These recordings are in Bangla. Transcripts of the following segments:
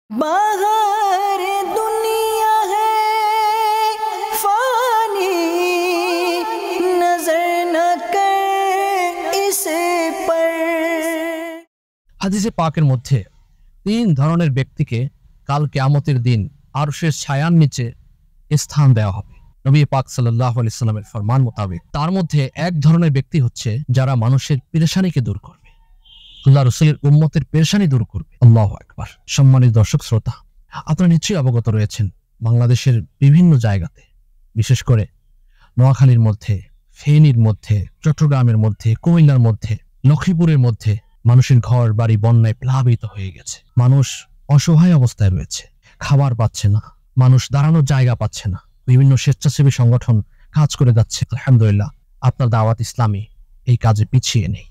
बाहर दुनिया है फानी नजर न कर इसे पर। হাদিসে পাকের মধ্যে তিন ধরনের ব্যক্তিকে কাল কিয়ামতের দিন আরশের ছায়ার নিচে স্থান দেওয়া হবে। নবী পাক সাল্লাল্লাহু আলাইহি সাল্লামের ফরমান মোতাবেক তার মধ্যে এক ধরনের ব্যক্তি হচ্ছে যারা মানুষের পেরেশানিকে দূর করবে, আল্লাহ রাসূলের উম্মতের পেরেশানি দূর করবে। আল্লাহু আকবার। সম্মানিত দর্শক শ্রোতা, আপনারা নিশ্চয়ই অবগত রয়েছেন বাংলাদেশের বিভিন্ন জায়গাতে, বিশেষ করে নোয়াখালীর মধ্যে, ফেনীর মধ্যে, চট্টগ্রামের মধ্যে, কুমিল্লার মধ্যে, লক্ষ্মীপুরের মধ্যে মানুষের ঘর বাড়ি বন্যায় প্লাবিত হয়ে গেছে। মানুষ অসহায় অবস্থায় রয়েছে, খাবার পাচ্ছে না, মানুষ দাঁড়ানোর জায়গা পাচ্ছে না। বিভিন্ন স্বেচ্ছাসেবী সংগঠন কাজ করে যাচ্ছে। আলহামদুলিল্লাহ, আপনার দাওয়াত ইসলামী এই কাজে পিছিয়ে নেই।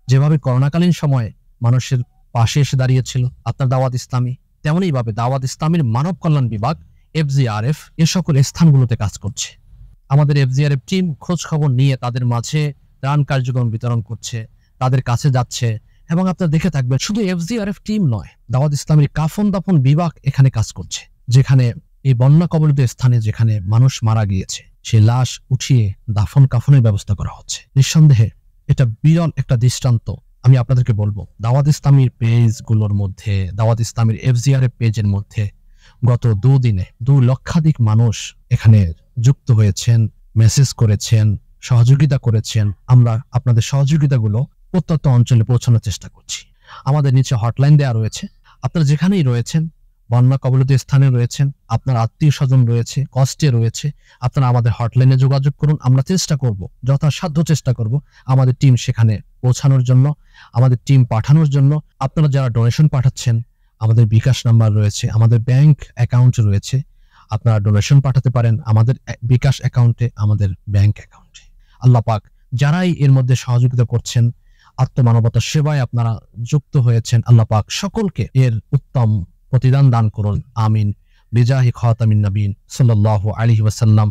যেভাবে করোনাকালীন সময়ে মানুষের পাশে এসে দাঁড়িয়েছিল আপনার দাওয়াত ইসলামী, তেমনই ভাবে দাওয়াত ইসলামীর মানব কল্যাণ বিভাগ FGRF এ সকল স্থানগুলোতে কাজ করছে। আমাদের FGRF টিম খোঁজ খবর নিয়ে তাদের মাঝে ত্রাণ কার্যক্রম বিতরণ করছে, তাদের কাছে যাচ্ছে। এবং আপনারা দেখে থাকবেন, শুধু FGRF টিম নয়, দাওয়াত ইসলামীর কাফন দাফন বিভাগ এখানে কাজ করছে। যেখানে এই বন্যা কবলিত স্থানে যেখানে মানুষ মারা গিয়েছে, সে লাশ উঠিয়ে দাফন কাফনের ব্যবস্থা করা হচ্ছে। নিঃসন্দেহে এটা বিরল একটা দৃষ্টান্ত। আমি আপনাদেরকে বলবো, দাওয়াত ইসলামীর পেজগুলোর মধ্যে, দাওয়াত ইসলামীর FGRF পেজের মধ্যে গত 2 দিনে 2 লক্ষাধিক মানুষ এখানে যুক্ত হয়েছেন, মেসেজ করেছেন, সহযোগিতা করেছেন। আমরা আপনাদের সহযোগিতাগুলো প্রত্যন্ত অঞ্চলে পৌঁছানোর চেষ্টা করছি। আমাদের নিচে হটলাইন দেওয়া রয়েছে। আপনারা যেখানেই রয়েছেন, বন্যা কবলিত স্থানে রয়েছেন, আপনার আত্মীয় স্বজন রয়েছে, কষ্টে রয়েছে, আপনারা আমাদের হটলাইনে যোগাযোগ করুন। আমরা চেষ্টা করব, যথাসাধ্য চেষ্টা করব আমাদের টিম সেখানে পৌঁছানোর জন্য, আমাদের টিম পাঠানোর জন্য। আপনারা যারা ডোনেশন পাঠাচ্ছেন, আমাদের বিকাশ নাম্বার রয়েছে, আমাদের ব্যাংক অ্যাকাউন্ট রয়েছে, আপনারা ডোনেশন পাঠাতে পারেন আমাদের বিকাশ অ্যাকাউন্টে, আমাদের ব্যাংক অ্যাকাউন্টে। আল্লাহ পাক যারাই এর মধ্যে সহযোগিতা করছেন, আত্মমানবতার সেবায় আপনারা যুক্ত হয়েছেন, আল্লাহ পাক সকলকে এর উত্তম প্রতিদান দান করুন। আমিন। বিজাহি খাতামিন নবীন সাল্লাল্লাহু আলাইহি ওয়াসাল্লাম।